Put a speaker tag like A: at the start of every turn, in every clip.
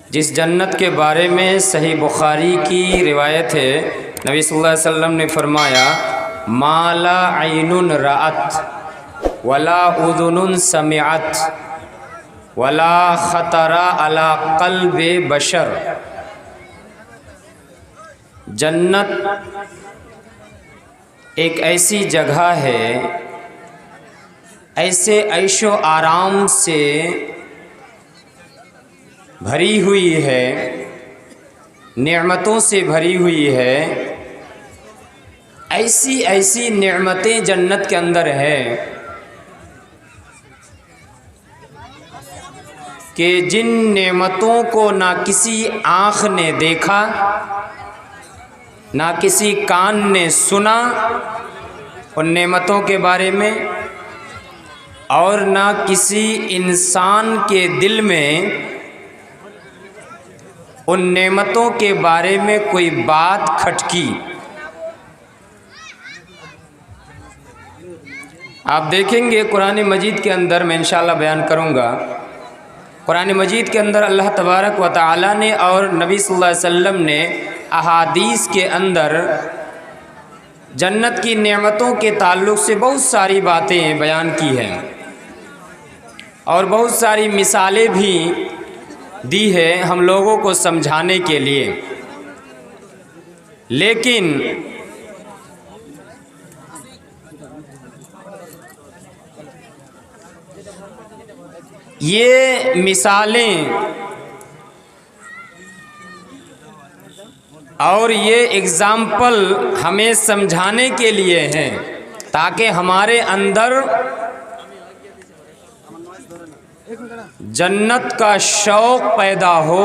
A: जिस जन्नत के बारे में सही बुखारी की रिवायत है, नबी सल्लल्लाहु अलैहि वसल्लम ने फरमाया, माला ऐनुन राअत वला उज़ुनुन समिअत वला खतरा अला क़ल्बि बशर। जन्नत एक ऐसी जगह है, ऐसे ऐशो आराम से भरी हुई है, नेमतों से भरी हुई है। ऐसी ऐसी नेमतें जन्नत के अंदर है कि जिन नेमतों को ना किसी आँख ने देखा, ना किसी कान ने सुना उन नेमतों के बारे में, और ना किसी इंसान के दिल में उन नेमतों के बारे में कोई बात खटकी। आप देखेंगे कुरान मजीद के अंदर, मैं इंशाअल्लाह बयान करूँगा, कुरान मजीद के अंदर अल्लाह तबारक व तआला ने और नबी सल्लल्लाहु अलैहि वसल्लम ने अहादीस के अंदर जन्नत की नेमतों के ताल्लुक़ से बहुत सारी बातें बयान की हैं और बहुत सारी मिसालें भी दी है हम लोगों को समझाने के लिए। लेकिन ये मिसालें और ये एग्ज़ाम्पल हमें समझाने के लिए हैं ताकि हमारे अंदर जन्नत का शौक़ पैदा हो,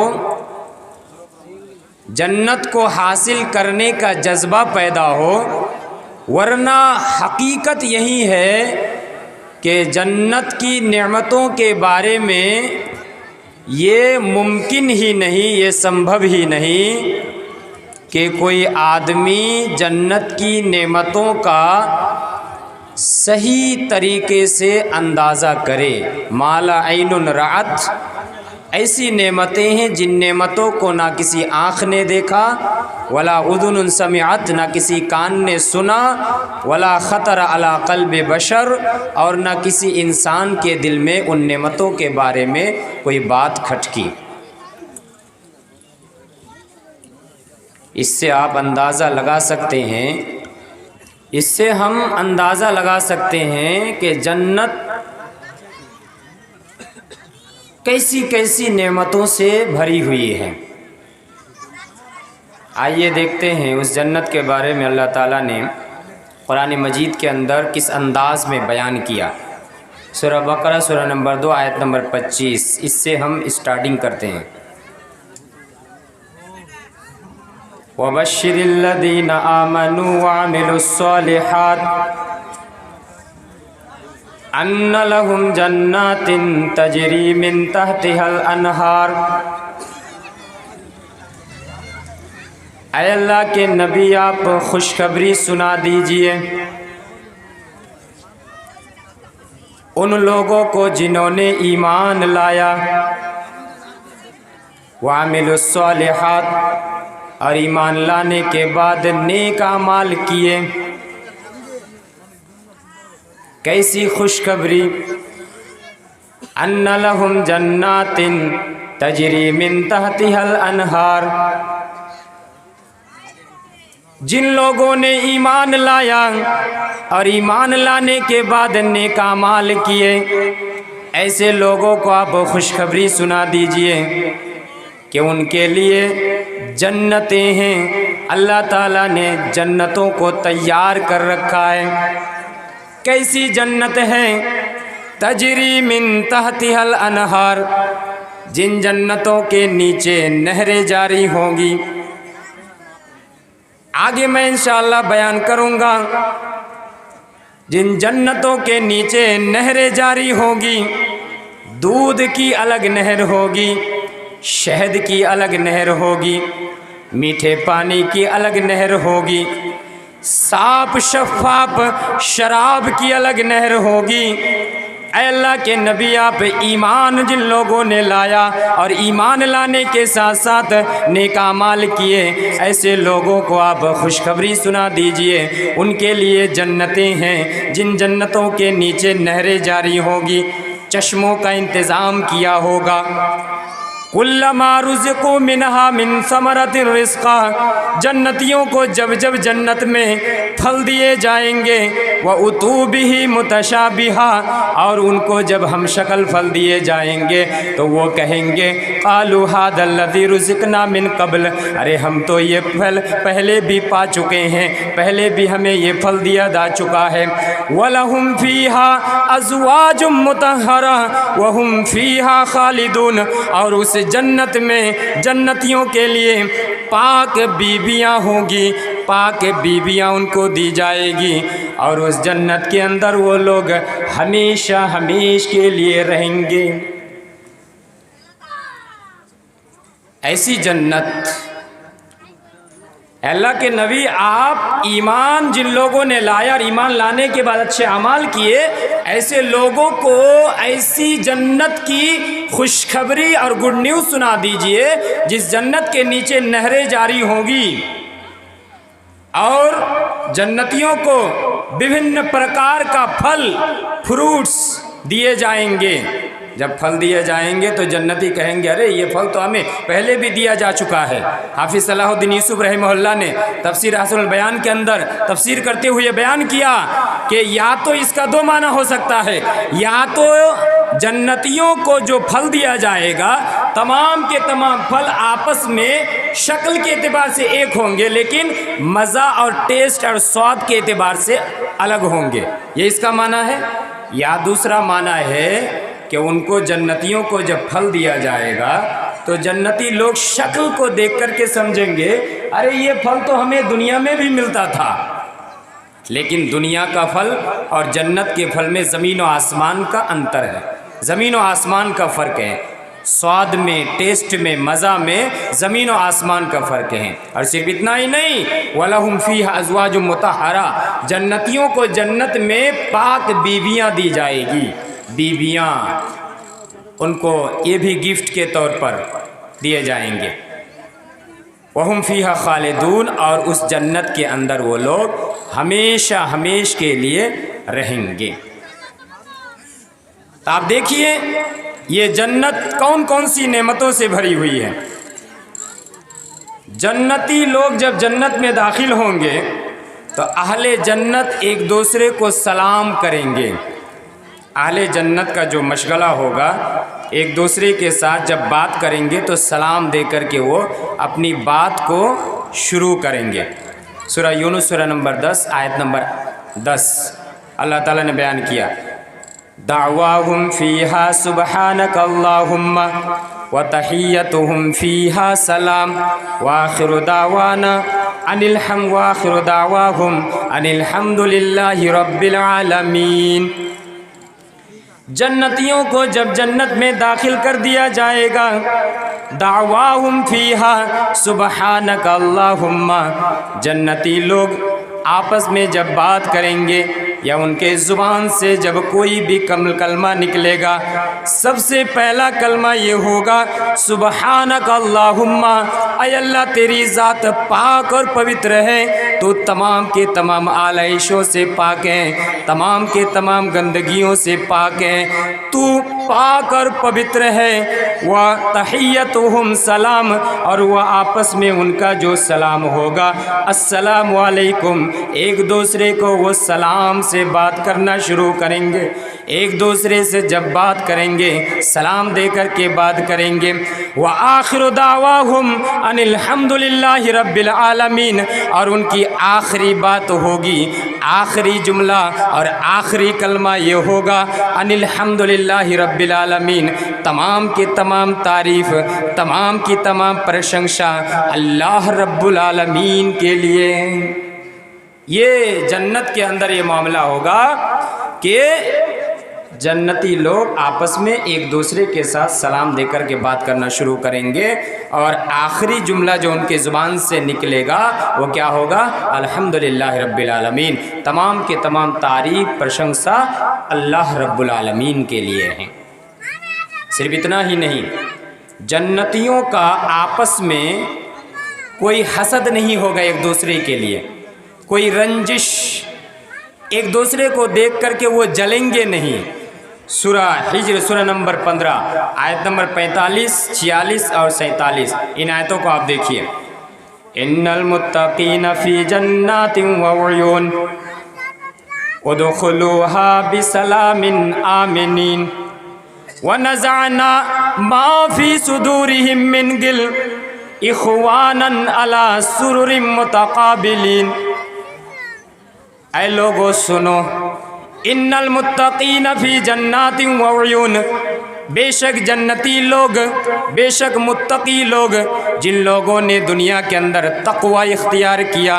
A: जन्नत को हासिल करने का जज्बा पैदा हो। वरना हकीकत यही है कि जन्नत की नेमतों के बारे में ये मुमकिन ही नहीं, ये संभव ही नहीं कि कोई आदमी जन्नत की नेमतों का सही तरीके से अंदाज़ा करे। माला ऐनुन राअत, ऐसी नेमतें हैं जिन नेमतों को ना किसी आँख ने देखा, वला उज़ुनुन समिअत, ना किसी कान ने सुना, वला खतरा अला क़ल्बि बशर, और ना किसी इंसान के दिल में उन नेमतों के बारे में कोई बात खटकी। इससे आप अंदाज़ा लगा सकते हैं, इससे हम अंदाज़ा लगा सकते हैं कि जन्नत कैसी कैसी नेमतों से भरी हुई है। आइए देखते हैं उस जन्नत के बारे में अल्लाह ताला ने कुरान मजीद के अंदर किस अंदाज़ में बयान किया। सूरह बकरा सूरह नंबर 2 आयत नंबर 25, इससे हम स्टार्टिंग करते हैं। वबश्शिरिल्लज़ीना आमनू वअमिलुस्सॉलिहात अन्ना लहुम जन्नातिन तजरी मिन तहतिहल अनहार। ऐ अल्लाह के नबी, आप खुशखबरी सुना दीजिए उन लोगों को जिन्होंने ईमान लाया, वअमिलुस्सॉलिहात, और ईमान लाने के बाद नेक अमाल किए। कैसी खुशखबरी, अन्ना लहुम जन्नातिन तजरी मिन तहतिहल अनहार, जिन लोगों ने ईमान लाया और ईमान लाने के बाद नेक अमाल किए, ऐसे लोगों को आप खुशखबरी सुना दीजिए कि उनके लिए जन्नतें हैं। अल्लाह ताला ने जन्नतों को तैयार कर रखा है। कैसी जन्नत है, तजरी मिन तहतिहल अनहार, जिन जन्नतों के नीचे नहरें जारी होंगी। आगे मैं इंशाअल्लाह बयान करूँगा। जिन जन्नतों के नीचे नहरें जारी होंगी, दूध की अलग नहर होगी, शहद की अलग नहर होगी, मीठे पानी की अलग नहर होगी, साफ शफाफ शराब की अलग नहर होगी, ऐ अल्लाह के नबी आप ईमान जिन लोगों ने लाया और ईमान लाने के साथ साथ नेक अमाल किए, ऐसे लोगों को आप खुशखबरी सुना दीजिए। उनके लिए जन्नतें हैं जिन जन्नतों के नीचे नहरें जारी होगी, चश्मों का इंतज़ाम किया होगा। कुल्लमा रुज़िक़ू मिनहा मिन समरतिर रिज़्क़ा, जन्नतियों को जब जब जन्नत में फल दिए जाएंगे, व उतू बिही मुतशाबिहा, और उनको जब हम शक्ल फल दिए जाएंगे तो वो कहेंगे क़ालू हादल्लज़ी रुज़िक़ना मिन क़ब्ल, अरे हम तो ये फल पहले भी पा चुके हैं, पहले भी हमें ये फल दिया जा चुका है। वलहुम फ़ीहा अज़वाजुम मुतहहरा वहुम फ़ीहा खालिदून, और उस जन्नत में जन्नतियों के लिए पाक बीबियाँ होंगी, पाक बीबियाँ उनको दी जाएगी, और उस जन्नत के अंदर वो लोग हमेशा हमेश के लिए रहेंगे। ऐसी जन्नत अल्लाह के नबी आप ईमान जिन लोगों ने लाया और ईमान लाने के बाद अच्छे अमाल किए, ऐसे लोगों को ऐसी जन्नत की खुशखबरी और गुड न्यूज़ सुना दीजिए जिस जन्नत के नीचे नहरें जारी होंगी और जन्नतियों को विभिन्न प्रकार का फल फ्रूट्स दिए जाएंगे। जब फल दिए जाएंगे तो जन्नती कहेंगे अरे ये फल तो हमें पहले भी दिया जा चुका है। हाफिज़ सलाहुद्दीन यूसुफ रहमहुल्लाह ने तफसीर अहसनुल बयान के अंदर तफसीर करते हुए बयान किया कि या तो इसका दो माना हो सकता है, या तो जन्नतियों को जो फल दिया जाएगा तमाम के तमाम फल आपस में शक्ल के एतबार से एक होंगे, लेकिन मज़ा और टेस्ट और स्वाद के एतबार से अलग होंगे, ये इसका माना है। या दूसरा माना है कि उनको जन्नतियों को जब फल दिया जाएगा तो जन्नती लोग शक्ल को देख कर के समझेंगे अरे ये फल तो हमें दुनिया में भी मिलता था, लेकिन दुनिया का फल और जन्नत के फल में ज़मीन और आसमान का अंतर है, ज़मीन और आसमान का फ़र्क है। स्वाद में, टेस्ट में, मज़ा में ज़मीन और आसमान का फ़र्क है। और सिर्फ इतना ही नहीं, वलहुम फ़ीहा अज़वाजुम मुतहहरा, जन्नतियों को जन्नत में पाक बीवियाँ दी जाएगी। बीवियाँ उनको ये भी गिफ्ट के तौर पर दिए जाएंगे। वहुम फ़ीहा खालिदून, और उस जन्नत के अंदर वो लोग हमेशा हमेश के लिए रहेंगे। तो आप देखिए ये जन्नत कौन कौन सी नेमतों से भरी हुई है। जन्नती लोग जब जन्नत में दाखिल होंगे तो अहले जन्नत एक दूसरे को सलाम करेंगे। अहले जन्नत का जो मशगला होगा, एक दूसरे के साथ जब बात करेंगे तो सलाम दे कर के वो अपनी बात को शुरू करेंगे। सूरह यूनुस सूरह नंबर 10 आयत नंबर 10 अल्लाह ताला ने बयान किया, दावाहुम फ़ीहा सुबहानक अल्लाहुम्मा व तहियतुहुम फ़ीहा सलाम व आखिरु दावाना अनिल हम्दुलिल्लाहि रब्बिल आलमीन। जन्नतियों को जब जन्नत में दाखिल कर दिया जाएगा, दावाहुम फ़ीहा सुबहानक अल्लाहुम्मा, जन्नती लोग आपस में जब बात करेंगे या उनके ज़ुबान से जब कोई भी कलमा निकलेगा, सबसे पहला कलमा ये होगा सुबहानक अल्लाहुम्मा, ऐ अल्लाह तेरी ज़ात पाक और पवित्र है, तो तमाम के तमाम आलइशों से पाक है, तमाम के तमाम गंदगियों से पाक है, तू पाक और पवित्र है। व तहियतुहुम सलाम, और वह आपस में उनका जो सलाम होगा अस्सलामु अलैकुम, एक दूसरे को वो सलाम से बात करना शुरू करेंगे। एक दूसरे से जब बात करेंगे सलाम दे कर के बात करेंगे। व आखिरु दावाहुम अनिल हम्दुलिल्लाहि रब्बिल आलमीन, और उनकी आखिरी बात होगी, आखिरी जुमला और आखिरी कलमा ये होगा अनिल हम्दुलिल्लाहि रब्बिल आलमीन, तमाम के तमाम तारीफ़, तमाम की तमाम प्रशंसा अल्लाह रब्बुल आलमीन के लिए। ये जन्नत के अंदर ये मामला होगा कि जन्नती लोग आपस में एक दूसरे के साथ सलाम देकर के बात करना शुरू करेंगे, और आखिरी जुमला जो उनके ज़ुबान से निकलेगा वो क्या होगा, अल्हम्दुलिल्लाह रब्बिल आलमीन, तमाम के तमाम तारीफ़ प्रशंसा अल्लाह रब्बुल आलमीन के लिए हैं। सिर्फ इतना ही नहीं, जन्नतियों का आपस में कोई हसद नहीं होगा एक दूसरे के लिए, कोई रंजिश, एक दूसरे को देख करके वो जलेंगे नहीं। सूरा हिज्र सूरा नंबर 15 आयत नंबर 45, 46 और 47, इन आयतों को आप देखिए। इन्नल मुत्तकीन फी जन्नातिन व उयून उदखुलूहा बिसलामिन आमिनीन व नज़अना मा फी सुदूरिहिम मिन गिल इख्वानन अला सुरुरिम मुतकाबिलीन। ऐ लोगो सुनो, इन्नल मुत्तकीन फी जन्नातिन व उयून, बेशक जन्नती लोग, बेशक मुत्तकी लोग, जिन लोगों ने दुनिया के अंदर तक़वा इख्तियार किया,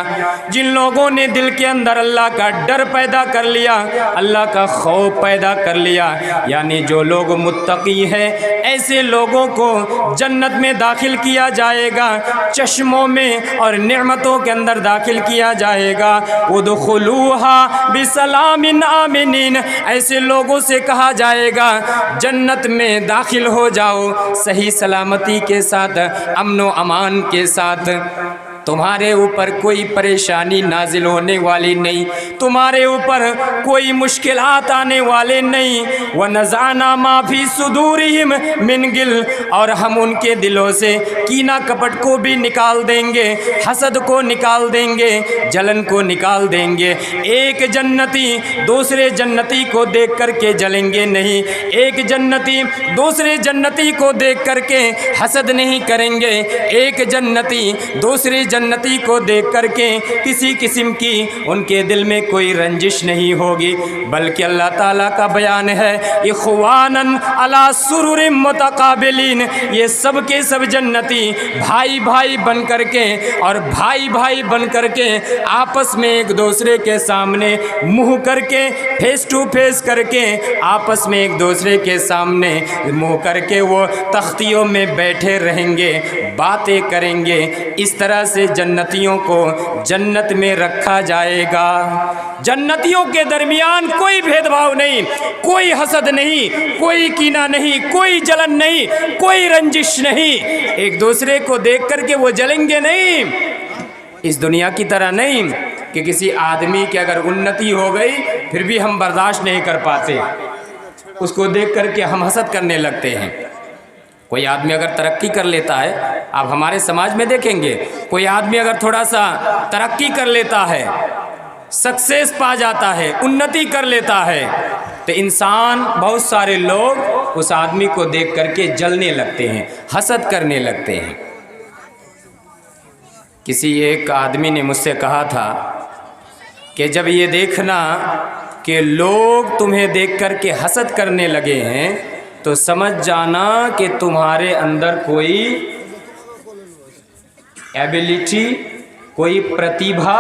A: जिन लोगों ने दिल के अंदर अल्लाह का डर पैदा कर लिया, अल्लाह का खौफ पैदा कर लिया, यानी जो लोग मुत्तकी हैं ऐसे लोगों को जन्नत में दाखिल किया जाएगा, चश्मों में और नेमतों के अंदर दाखिल किया जाएगा। उदखुलूहा बिसलामिन आमिनीन, ऐसे लोगों से कहा जाएगा जन्नत में दाखिल हो जाओ सही सलामती के साथ, अमनो अमान के साथ। तुम्हारे ऊपर कोई परेशानी नाजिल होने वाली नहीं, तुम्हारे ऊपर कोई मुश्किलात आने वाले नहीं। व नज़ाना माफ़ी सुदूरिहिम मिन गिल, और हम उनके दिलों से कीना कपट को भी निकाल देंगे, हसद को निकाल देंगे, जलन को निकाल देंगे। एक जन्नती दूसरे जन्नती को देख करके जलेंगे नहीं, एक जन्नती दूसरे जन्नती को देख करके हसद नहीं करेंगे, एक जन्नती दूसरे जन्नती को देख करके किसी किस्म की उनके दिल में कोई रंजिश नहीं होगी, बल्कि अल्लाह ताला का बयान है इख्वानन अला सुरुरिम मुतकाबिलीन, ये सब के सब जन्नती भाई भाई बन करके और भाई भाई बन करके आपस में एक दूसरे के सामने मुँह करके, फेस टू फेस करके, आपस में एक दूसरे के सामने मुँह करके वो तख्तियों में बैठे रहेंगे, बातें करेंगे। इस तरह से जन्नतियों को जन्नत में रखा जाएगा। जन्नतियों के दरमियान कोई भेदभाव नहीं, कोई हसद नहीं, कोई कीना नहीं, कोई जलन नहीं, कोई रंजिश नहीं, एक दूसरे को देख करके वो जलेंगे नहीं। इस दुनिया की तरह नहीं कि किसी आदमी की अगर उन्नति हो गई फिर भी हम बर्दाश्त नहीं कर पाते, उसको देख करके हम हसद करने लगते हैं। कोई आदमी अगर तरक्की कर लेता है, आप हमारे समाज में देखेंगे, कोई आदमी अगर थोड़ा सा तरक्की कर लेता है, सक्सेस पा जाता है, उन्नति कर लेता है, तो इंसान, बहुत सारे लोग उस आदमी को देख करके जलने लगते हैं, हसद करने लगते हैं। किसी एक आदमी ने मुझसे कहा था कि जब ये देखना कि लोग तुम्हें देख करके हसद करने लगे हैं तो समझ जाना कि तुम्हारे अंदर कोई एबिलिटी, कोई प्रतिभा,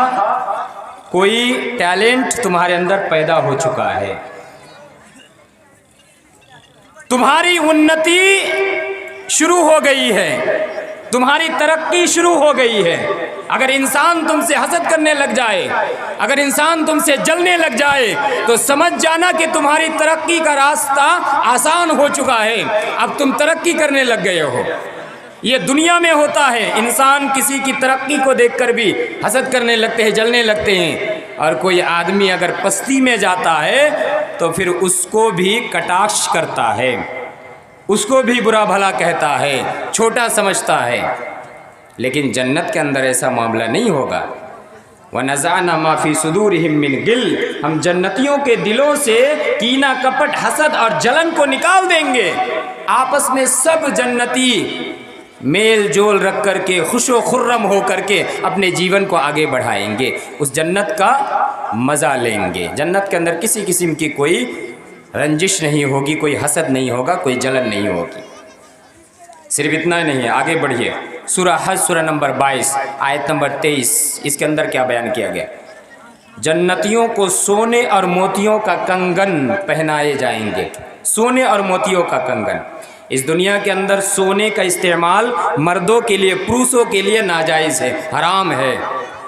A: कोई टैलेंट तुम्हारे अंदर पैदा हो चुका है। तुम्हारी उन्नति शुरू हो गई है, तुम्हारी तरक्की शुरू हो गई है। अगर इंसान तुमसे हसद करने लग जाए, अगर इंसान तुमसे जलने लग जाए तो समझ जाना कि तुम्हारी तरक्की का रास्ता आसान हो चुका है, अब तुम तरक्की करने लग गए हो। ये दुनिया में होता है, इंसान किसी की तरक्की को देखकर भी हसद करने लगते हैं, जलने लगते हैं। और कोई आदमी अगर पस्ती में जाता है तो फिर उसको भी कटाक्ष करता है, उसको भी बुरा भला कहता है, छोटा समझता है। लेकिन जन्नत के अंदर ऐसा मामला नहीं होगा। व नज़ाना माफ़ी सुदूरिहिम मिन गिल, हम जन्नतियों के दिलों से कीना कपट, हसद और जलन को निकाल देंगे। आपस में सब जन्नती मेल जोल रख करके, खुशो खुर्रम हो करके अपने जीवन को आगे बढ़ाएंगे, उस जन्नत का मज़ा लेंगे। जन्नत के अंदर किसी किस्म की कोई रंजिश नहीं होगी, कोई हसद नहीं होगा, कोई जलन नहीं होगी। सिर्फ इतना ही नहीं है, आगे बढ़िए। सूरा हज सूरा नंबर 22 आयत नंबर 23, इसके अंदर क्या बयान किया गया? जन्नतियों को सोने और मोतियों का कंगन पहनाए जाएंगे। सोने और मोतियों का कंगन। इस दुनिया के अंदर सोने का इस्तेमाल मर्दों के लिए, पुरुषों के लिए नाजायज़ है, हराम है।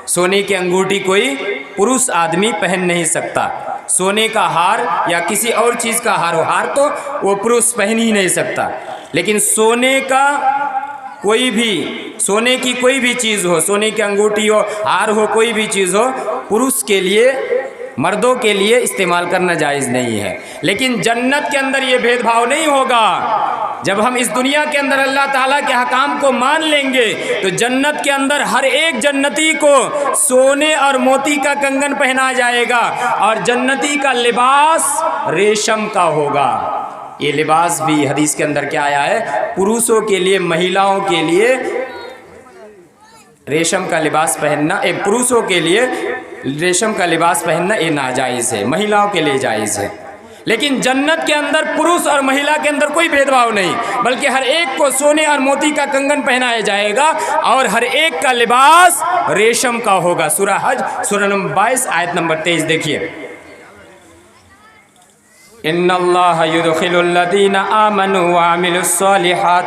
A: सोने की अंगूठी कोई पुरुष आदमी पहन नहीं सकता। सोने का हार या किसी और चीज़ का हार हो, हार तो वो पुरुष पहन ही नहीं सकता, लेकिन सोने का कोई भी, सोने की कोई भी चीज़ हो, सोने की अंगूठी हो, हार हो, कोई भी चीज़ हो, पुरुष के लिए, मर्दों के लिए इस्तेमाल करना जायज़ नहीं है। लेकिन जन्नत के अंदर ये भेदभाव नहीं होगा। जब हम इस दुनिया के अंदर अल्लाह ताला के हकाम को मान लेंगे तो जन्नत के अंदर हर एक जन्नती को सोने और मोती का कंगन पहनाया जाएगा और जन्नती का लिबास रेशम का होगा। ये लिबास भी हदीस के अंदर क्या आया है, पुरुषों के लिए, महिलाओं के लिए रेशम का लिबास पहनना, पुरुषों के लिए रेशम का लिबास पहनना ये नाजायज़ है, महिलाओं के लिए जायज़ है। लेकिन जन्नत के अंदर पुरुष और महिला के अंदर कोई भेदभाव नहीं, बल्कि हर एक को सोने और मोती का कंगन पहनाया जाएगा और हर एक का लिबास रेशम का होगा। सूरह हज सूरह नंबर 22 आयत नंबर 23 देखिए, इन्नल्लाह युदखिलुल्लज़ीना आमनु व अमिलुस्सॉलिहात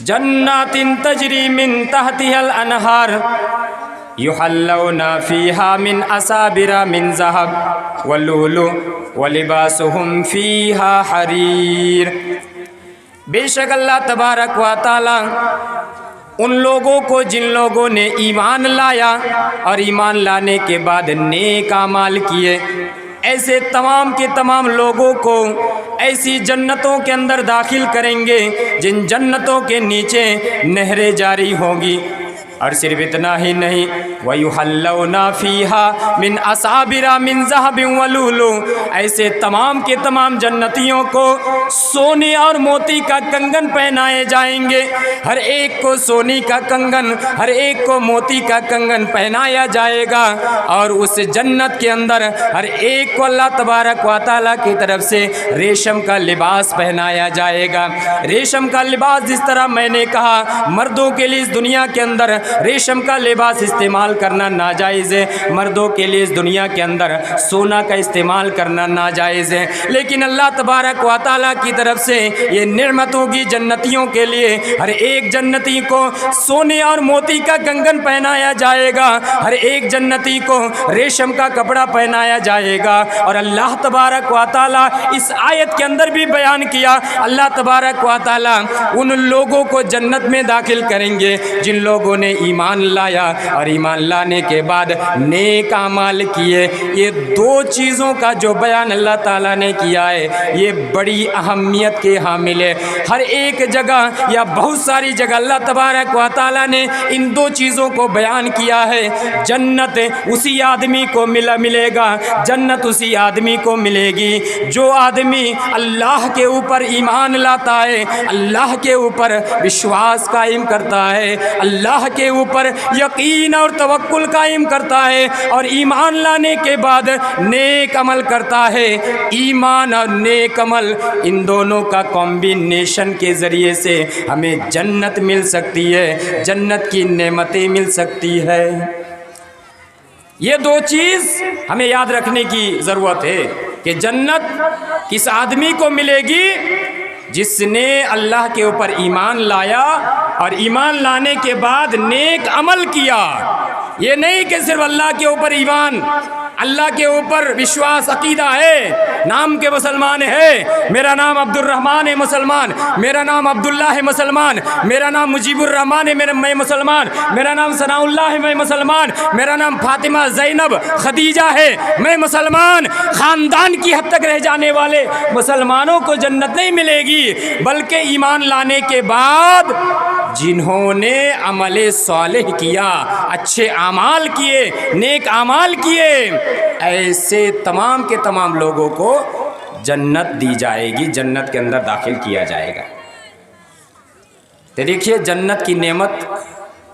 A: जन्नातिन तजरी मिन तहतिहल अनहार युहल्लौना फीहा मिन असाबिरा मिन ज़हब वल्लुलु वलिबासुहुम फीहा हरीर। बेशक अल्लाह तबारक व तआला उन लोगों को, जिन लोगों ने ईमान लाया और ईमान लाने के बाद नेक अमाल किए, ऐसे तमाम के तमाम लोगों को ऐसी जन्नतों के अंदर दाखिल करेंगे जिन जन्नतों के नीचे नहरें जारी होंगी। और सिर्फ इतना ही नहीं, वयुहल्लौना फीहा मिन असाबिरा मिन ज़हबिन वलुलु, ऐसे तमाम के तमाम जन्नतियों को सोने और मोती का कंगन पहनाए जाएंगे। हर एक को सोने का कंगन, हर एक को मोती का कंगन पहनाया जाएगा और उस जन्नत के अंदर हर एक को अल्लाह तबारक व तआला की तरफ से रेशम का लिबास पहनाया जाएगा। रेशम का लिबास, जिस तरह मैंने कहा, मर्दों के लिए इस दुनिया के अंदर रेशम का लिबास इस्तेमाल करना नाजायज़ है, मर्दों के लिए इस दुनिया के अंदर सोना का इस्तेमाल करना नाजायज़ है। लेकिन अल्लाह तबारक व तआला की तरफ से ये नेमतों की जन्नतियों के लिए हर एक जन्नती को सोने और मोती का कंगन पहनाया जाएगा, हर एक जन्नती को रेशम का कपड़ा पहनाया जाएगा। और अल्लाह तबारक व तआला इस आयत के अंदर भी बयान किया, अल्लाह तबारक व तआला उन लोगों को जन्नत में दाखिल करेंगे जिन लोगों ने ईमान लाया और ईमान लाने के बाद नेक अमाल किए। ये दो चीज़ों का जो बयान अल्लाह ताला ने किया है, ये बड़ी अहमियत के हामिल है। हर एक जगह या बहुत सारी जगह अल्लाह तबारक व तआला ने इन दो चीज़ों को बयान किया है। जन्नत उसी आदमी को मिलेगा, जन्नत उसी आदमी को मिलेगी जो आदमी अल्लाह के ऊपर ईमान लाता है, अल्लाह के ऊपर विश्वास कायम करता है, अल्लाह के ऊपर यकीन और तवक्कुल कायम करता है और ईमान लाने के बाद नेक अमल करता है। ईमान और नेक अमल, इन दोनों का कॉम्बिनेशन के ज़रिए से हमें जन्नत मिल सकती है, जन्नत की नेमतें मिल सकती है। ये दो चीज़ हमें याद रखने की ज़रूरत है कि जन्नत किस आदमी को मिलेगी, जिसने अल्लाह के ऊपर ईमान लाया और ईमान लाने के बाद नेक अमल किया। ये नहीं कि सिर्फ अल्लाह के ऊपर ईमान, अल्लाह के ऊपर विश्वास, अकीदा है, नाम के मुसलमान है, मेरा नाम अब्दुर्रहमान है मुसलमान, मेरा नाम अब्दुल्ला है मुसलमान, मेरा नाम मुजीबुर्रहमान है, मैं मुसलमान, मेरा नाम सनाउल्लाह है, मैं मुसलमान, मेरा नाम फातिमा ज़ैनब खदीजा है, मैं मुसलमान। ख़ानदान की हद तक रह जाने वाले मुसलमानों को जन्नत नहीं मिलेगी, बल्कि ईमान लाने के बाद जिन्होंने अमले सालिह किया, अच्छे आमाल किए, नेक आमाल किए, ऐसे तमाम के तमाम लोगों को जन्नत दी जाएगी, जन्नत के अंदर दाखिल किया जाएगा। तो देखिए जन्नत की नेमत,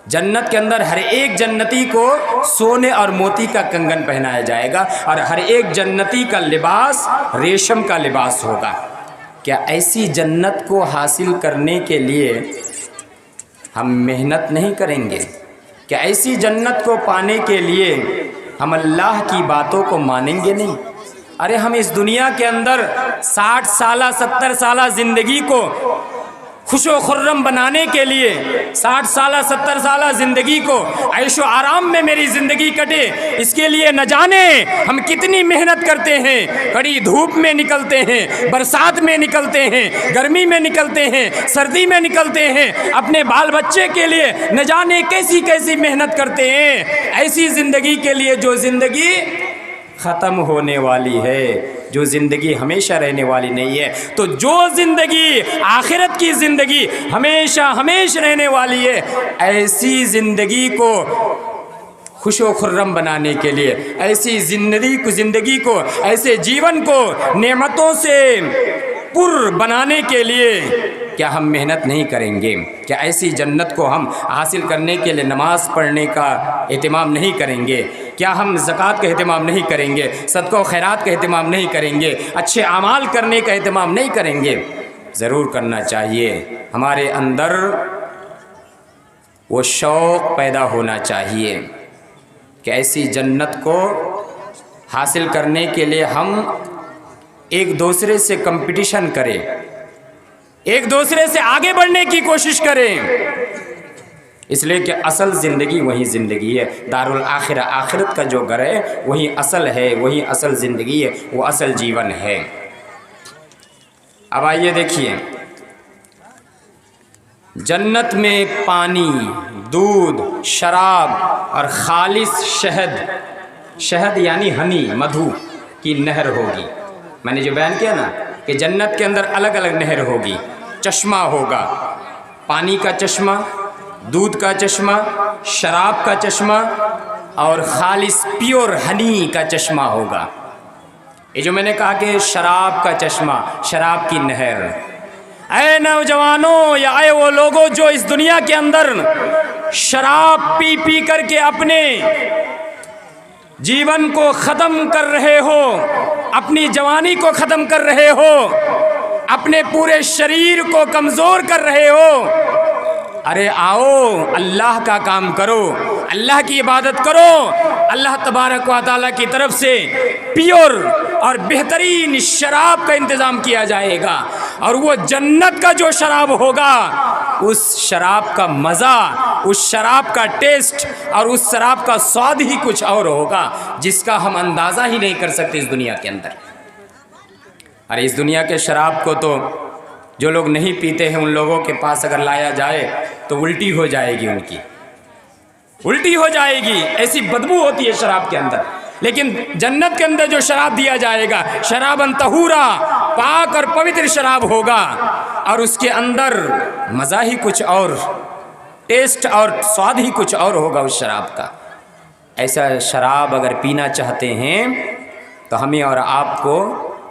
A: जन्नत के अंदर हर एक जन्नती को सोने और मोती का कंगन पहनाया जाएगा और हर एक जन्नती का लिबास रेशम का लिबास होगा। क्या ऐसी जन्नत को हासिल करने के लिए हम मेहनत नहीं करेंगे? क्या ऐसी जन्नत को पाने के लिए हम अल्लाह की बातों को मानेंगे नहीं? अरे हम इस दुनिया के अंदर 60 साल 70 साल ज़िंदगी को खुशो खुर्रम बनाने के लिए 60 साल 70 साल ज़िंदगी को ऐशो आराम में मेरी ज़िंदगी कटे, इसके लिए न जाने हम कितनी मेहनत करते हैं। कड़ी धूप में निकलते हैं, बरसात में निकलते हैं, गर्मी में निकलते हैं, सर्दी में निकलते हैं, अपने बाल बच्चे के लिए न जाने कैसी कैसी मेहनत करते हैं। ऐसी ज़िंदगी के लिए जो ज़िंदगी ख़त्म होने वाली है, जो ज़िंदगी हमेशा रहने वाली नहीं है। तो जो ज़िंदगी आखिरत की ज़िंदगी हमेशा हमेशा रहने वाली है, ऐसी ज़िंदगी को खुशो खुर्रम बनाने के लिए, ऐसी ज़िंदगी को, ऐसे जीवन को नेमतों से पुर बनाने के लिए क्या हम मेहनत नहीं करेंगे? क्या ऐसी जन्नत को हम हासिल करने के लिए नमाज़ पढ़ने का एहतमाम नहीं करेंगे? क्या हम ज़कात का एहतमाम नहीं करेंगे? सदक़ा खैरात का एहतमाम नहीं करेंगे? अच्छे अमाल करने का एहतमाम नहीं करेंगे? ज़रूर करना चाहिए। हमारे अंदर वो शौक़ पैदा होना चाहिए कि ऐसी जन्नत को हासिल करने के लिए हम एक दूसरे से कंपटीशन करें, एक दूसरे से आगे बढ़ने की कोशिश करें। इसलिए कि असल ज़िंदगी वही ज़िंदगी है, दारुल आखिरा, आखिरत का जो घर है वही असल है, वही असल ज़िंदगी है, वो असल जीवन है। अब आइए देखिए, जन्नत में पानी, दूध, शराब और खालिस शहद, शहद यानी हनी, मधु की नहर होगी। मैंने जो बयान किया ना कि जन्नत के अंदर अलग अलग नहर होगी, चश्मा होगा, पानी का चश्मा, दूध का चश्मा, शराब का चश्मा और खालिस प्योर हनी का चश्मा होगा। ये जो मैंने कहा कि शराब का चश्मा, शराब की नहर, ऐ नौजवानों या ऐ वो लोगों जो इस दुनिया के अंदर शराब पी पी करके अपने जीवन को ख़त्म कर रहे हो, अपनी जवानी को ख़त्म कर रहे हो, अपने पूरे शरीर को कमज़ोर कर रहे हो, अरे आओ अल्लाह का काम करो, अल्लाह की इबादत करो। अल्लाह तबारक व तआला की तरफ से प्योर और बेहतरीन शराब का इंतज़ाम किया जाएगा, और वो जन्नत का जो शराब होगा, उस शराब का मज़ा, उस शराब का टेस्ट और उस शराब का स्वाद ही कुछ और होगा, जिसका हम अंदाज़ा ही नहीं कर सकते इस दुनिया के अंदर। अरे इस दुनिया के शराब को तो जो लोग नहीं पीते हैं उन लोगों के पास अगर लाया जाए तो उल्टी हो जाएगी, उनकी उल्टी हो जाएगी, ऐसी बदबू होती है शराब के अंदर। लेकिन जन्नत के अंदर जो शराब दिया जाएगा, शराबन तहूरा, पाक और पवित्र शराब होगा, और उसके अंदर मज़ा ही कुछ और, टेस्ट और स्वाद ही कुछ और होगा उस शराब का। ऐसा शराब अगर पीना चाहते हैं तो हमें और आपको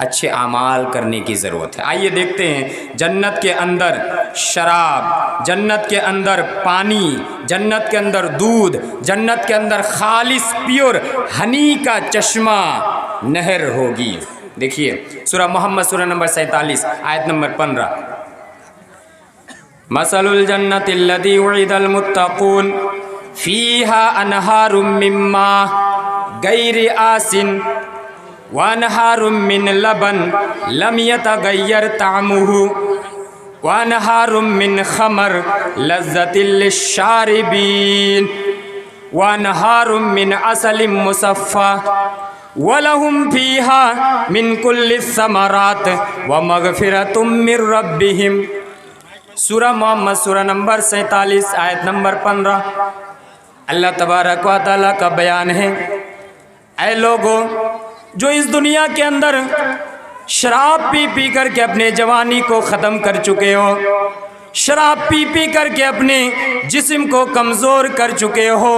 A: अच्छे आमाल करने की ज़रूरत है। आइए देखते हैं, जन्नत के अंदर शराब, जन्नत के अंदर पानी, जन्नत के अंदर दूध, जन्नत के अंदर खालिस प्योर हनी का चश्मा, नहर होगी। देखिए सूरह मोहम्मद सूरह नंबर 47 आयत नंबर 15, मसलुल जन्नतिल्लती उइदल मुत्तकून फीहा अनहारुम मिम्मा गैरि आसिन वनहारुम मिन लबन लम यतगय्यर तामुहु वनहारुम मिन खमर लज़्ज़तिल लिश्शारिबीन वनहारुम मिन असलिम मुसफ़्फ़ा वलहुम फीहा मिन कुल्लि समरात व मग़फ़िरतुम मिर रब्बिहिम। सूरह मोहम्मद सूरह नंबर 47 आयत नंबर 15। अल्लाह तबारक व तआला का बयान है, ऐ लोगों जो इस दुनिया के अंदर शराब पी पी करके अपने जवानी को ख़त्म कर चुके हो, शराब पी पी करके अपने जिस्म को कमज़ोर कर चुके हो,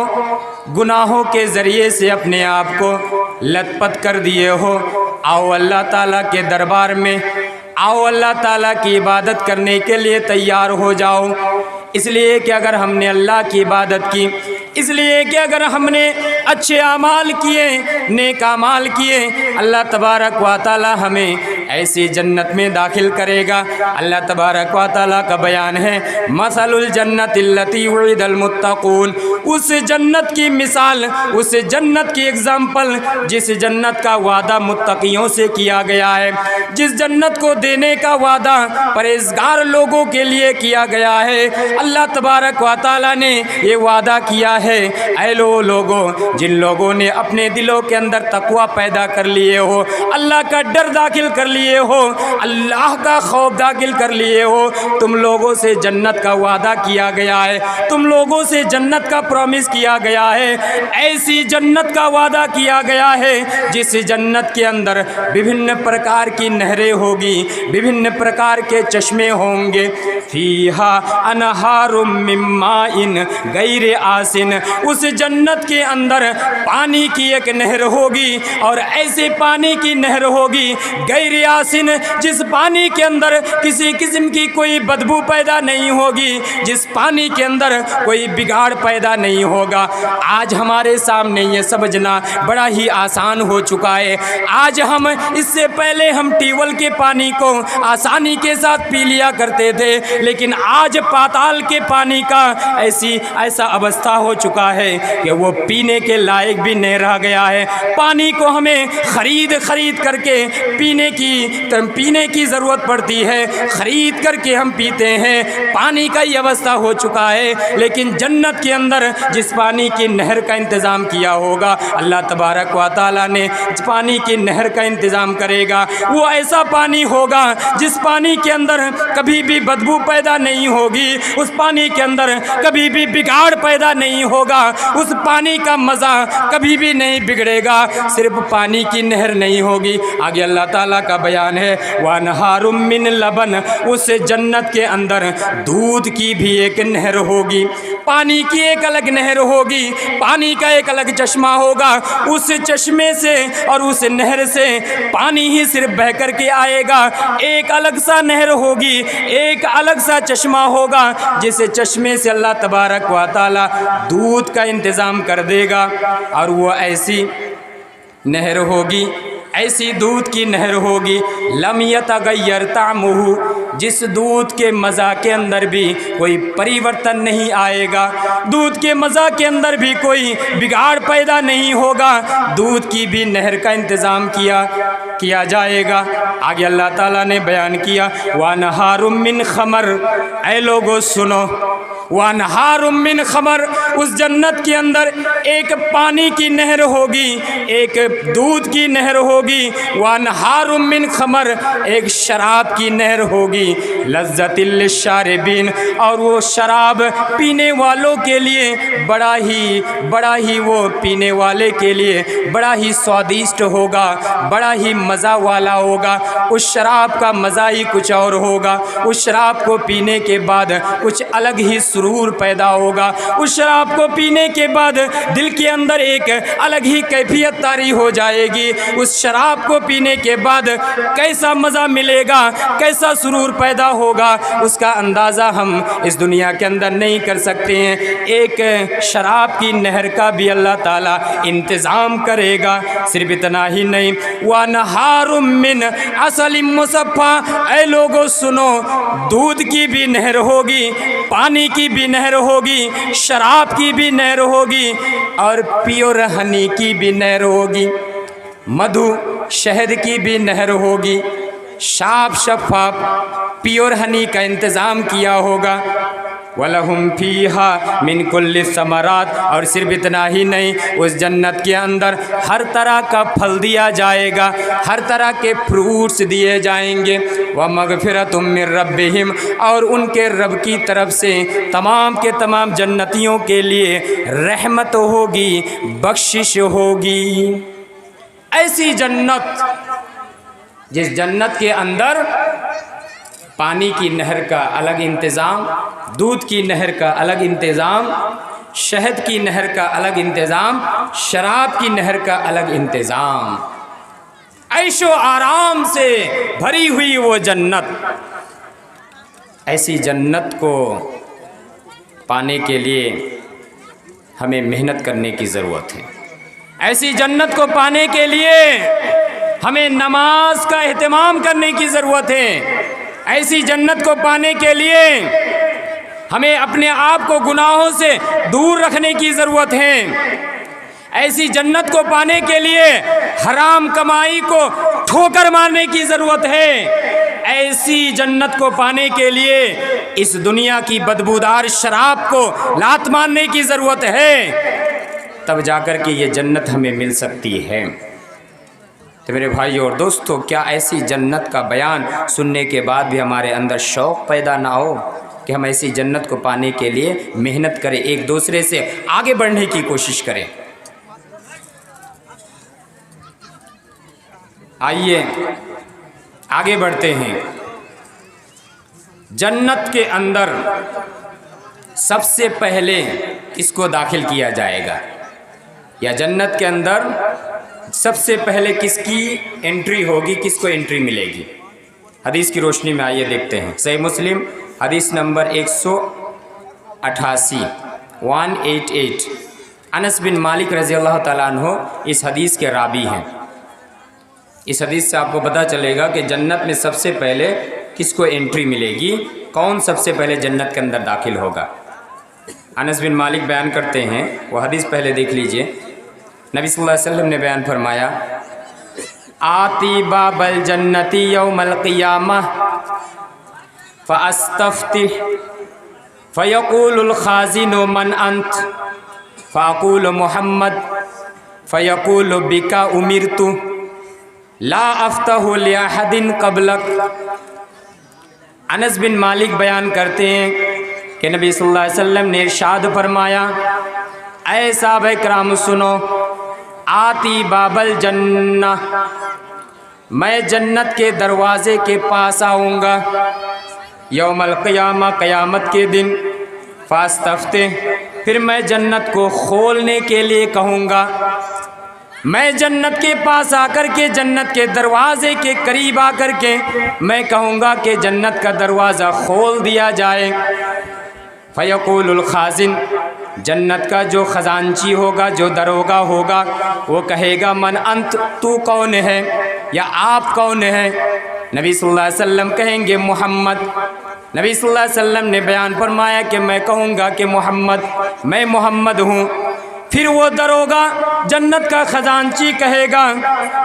A: गुनाहों के ज़रिए से अपने आप को लथपथ कर दिए हो, आओ अल्लाह ताला के दरबार में, आओ अल्लाह ताला की इबादत करने के लिए तैयार हो जाओ। इसलिए कि अगर हमने अल्लाह की इबादत की, इसलिए कि अगर हमने अच्छे अमाल किए, नेक अमाल किए, अल्लाह तबारक व तआला हमें ऐसी जन्नत में दाखिल करेगा। अल्लाह तबारक व तआला का बयान है, मसलुल जन्नतिल्लती उइदल मुत्तकून उस जन्नत की मिसाल, उस जन्नत की एग्जाम्पल जिस जन्नत का वादा मुत्तकियों से किया गया है, जिस जन्नत को देने का वादा परहेजगार लोगों के लिए किया गया है। अल्लाह तबारक व तआला ने ये वादा किया है, ऐ लोगों, जिन लोगों ने अपने दिलों के अंदर तकवा पैदा कर लिए हो, अल्लाह का डर दाखिल कर लिए हो, अल्लाह का खौफ दाखिल कर लिए हो, तुम लोगों से जन्नत का वादा किया गया है, तुम लोगों से जन्नत का प्रॉमिस किया गया है। ऐसी जन्नत का वादा किया गया है जिस जन्नत के अंदर विभिन्न प्रकार की नहरें होगी, विभिन्न प्रकार के चश्मे होंगे। फीहा अनहारुम मिन माइन गैर आसिन, उस जन्नत के अंदर पानी की एक नहर होगी, और ऐसे पानी की नहर होगी गैर आसिन, जिस पानी के अंदर किसी किस्म की कोई बदबू पैदा नहीं होगी, जिस पानी के अंदर कोई बिगाड़ पैदा नहीं होगा। आज हमारे सामने ये समझना बड़ा ही आसान हो चुका है। आज हम, इससे पहले हम ट्यूबवेल के पानी को आसानी के साथ पी लिया करते थे, लेकिन आज पाताल के पानी का ऐसा अवस्था हो चुका है कि वो पीने के लायक भी नहीं रह गया है। पानी को हमें खरीद करके पीने की ज़रूरत पड़ती है, खरीद करके हम पीते हैं। पानी का ये अवस्था हो चुका है। लेकिन जन्नत के अंदर जिस पानी की नहर का इंतज़ाम किया होगा, अल्लाह तबारक व तआला ने पानी की नहर का इंतज़ाम करेगा। वो ऐसा पानी होगा जिस पानी के अंदर कभी भी बदबू पैदा नहीं होगी, उस पानी के अंदर कभी भी बिगाड़ पैदा नहीं होगा, उस पानी का मज़ा कभी भी नहीं बिगड़ेगा। सिर्फ पानी की नहर नहीं होगी, आगे अल्लाह ताला का बयान है, वनहारुम मिन लबन, उस जन्नत के अंदर दूध की भी एक नहर होगी, पानी की एक अलग नहर होगी, पानी का एक अलग चश्मा होगा। उस चश्मे से और उस नहर से पानी ही सिर्फ बह कर के आएगा। एक अलग सा नहर होगी, एक अलग सा चश्मा होगा, जिस चश्मे से अल्लाह तबारक व तआला दूध का इंतज़ाम कर देगा। और वो ऐसी नहर होगी, ऐसी दूध की नहर होगी, लम यतगय्यर तामुहु, जिस दूध के मज़ा के अंदर भी कोई परिवर्तन नहीं आएगा, दूध के मज़ा के अंदर भी कोई बिगाड़ पैदा नहीं होगा। दूध की भी नहर का इंतज़ाम किया जाएगा। आगे अल्लाह ताला ने बयान किया, वनहारुम मिन खमर, ऐ लोगो सुनो, वनहारुम मिन खमर, उस जन्नत के अंदर एक पानी की नहर होगी, एक दूध की नहर होगी, वनहारुम मिन खमर, एक शराब की नहर होगी, लज्जतिल लिशारिबीन, और वो शराब पीने वालों के लिए बड़ा ही वो पीने वाले के लिए बड़ा ही स्वादिष्ट होगा, बड़ा ही मज़ा वाला होगा। उस शराब का मज़ा ही कुछ और होगा। उस शराब को पीने के बाद कुछ अलग ही सुरूर पैदा होगा। उस शराब को पीने के बाद दिल के अंदर एक अलग ही कैफियत तारी हो जाएगी। उस शराब को पीने के बाद कैसा मज़ा मिलेगा, कैसा सुरूर पैदा होगा, उसका अंदाज़ा हम इस दुनिया के अंदर नहीं कर सकते हैं। एक शराब की नहर का भी अल्लाह ताला इंतज़ाम करेगा। सिर्फ इतना ही नहीं, वनहारुम मिन असलिम मुसफ़्फ़ा, ऐ लोगों सुनो, दूध की भी नहर होगी, पानी की भी नहर होगी, शराब की भी नहर होगी, और प्योर हनी की भी नहर होगी, मधु शहद की भी नहर होगी। साफ शफाफ प्योर हनी का इंतज़ाम किया होगा। वलहुम फीहा मिन कुल्लि समरात, और सिर्फ इतना ही नहीं, उस जन्नत के अंदर हर तरह का फल दिया जाएगा, हर तरह के फ्रूट्स दिए जाएंगे। व मगफिरतुम मिन रब्बिहिम, और उनके रब की तरफ से तमाम के तमाम जन्नतियों के लिए रहमत होगी, बख्शिश होगी। ऐसी जन्नत, जिस जन्नत के अंदर पानी की नहर का अलग इंतज़ाम, दूध की नहर का अलग इंतज़ाम, शहद की नहर का अलग इंतज़ाम, शराब की नहर का अलग इंतज़ाम, ऐशो आराम से भरी हुई वो जन्नत। ऐसी जन्नत को पाने के लिए हमें मेहनत करने की ज़रूरत है। ऐसी जन्नत को पाने के लिए हमें नमाज का एहतमाम करने की ज़रूरत है। ऐसी जन्नत को पाने के लिए हमें अपने आप को गुनाहों से दूर रखने की ज़रूरत है। ऐसी जन्नत को पाने के लिए हराम कमाई को ठोकर मारने की ज़रूरत है। ऐसी जन्नत को पाने के लिए इस दुनिया की बदबूदार शराब को लात मारने की ज़रूरत है, तब जाकर के ये जन्नत हमें मिल सकती है। तो मेरे भाइयों और दोस्तों, क्या ऐसी जन्नत का बयान सुनने के बाद भी हमारे अंदर शौक़ पैदा ना हो कि हम ऐसी जन्नत को पाने के लिए मेहनत करें, एक दूसरे से आगे बढ़ने की कोशिश करें। आइए आगे बढ़ते हैं। जन्नत के अंदर सबसे पहले किसको दाखिल किया जाएगा, या जन्नत के अंदर सबसे पहले किसकी एंट्री होगी, किसको एंट्री मिलेगी? हदीस की रोशनी में आइए देखते हैं। सही मुस्लिम हदीस नंबर 188 188। अनस बिन मालिक रज़ी अल्लाह ताला अन्हु इस हदीस के रावी हैं। इस हदीस से आपको पता चलेगा कि जन्नत में सबसे पहले किसको एंट्री मिलेगी, कौन सबसे पहले जन्नत के अंदर दाखिल होगा। अनस बिन मालिक बयान करते हैं, वह हदीस पहले देख लीजिए। नबी सल्लल्लाहु अलैहि वसल्लम ने बयान फरमाया, आती बाबल जन्नती यौमल क़ियामह फ़अस्तफ्तिह फ़यक़ूलुल ख़ाज़िनु मन अंत फ़अक़ूलु मुहम्मद फ़यक़ूलु बिका उमिरतु ला अफ़्तहु लिअहदिन क़ब्लक। अनस बिन मालिक बयान करते हैं कि नबी सल्लल्लाहु अलैहि वसल्लम ने इरशाद फरमाया, ऐ साहबे किराम सुनो, आती बाबल जन्ना, मैं जन्नत के दरवाज़े के पास आऊँगा यौमल क़ियामा, क़यामत के दिन, फ़ास्तफ्ते, फिर मैं जन्नत को खोलने के लिए कहूँगा। मैं जन्नत के पास आकर के, जन्नत के दरवाज़े के करीब आकर के मैं कहूँगा कि जन्नत का दरवाज़ा खोल दिया जाए। फ़यक़ूलुल ख़ाज़िन, जन्नत का जो ख़जानची होगा, जो दरोगा होगा, वो कहेगा मन अंत, तू कौन है या आप कौन है? नबी सल्लल्लाहु अलैहि वसल्लम कहेंगे मोहम्मद। नबी सल्लल्लाहु अलैहि वसल्लम ने बयान फरमाया कि मैं कहूँगा कि मोहम्मद, मैं मोहम्मद हूँ। फिर वो दरोगा जन्नत का ख़जानची कहेगा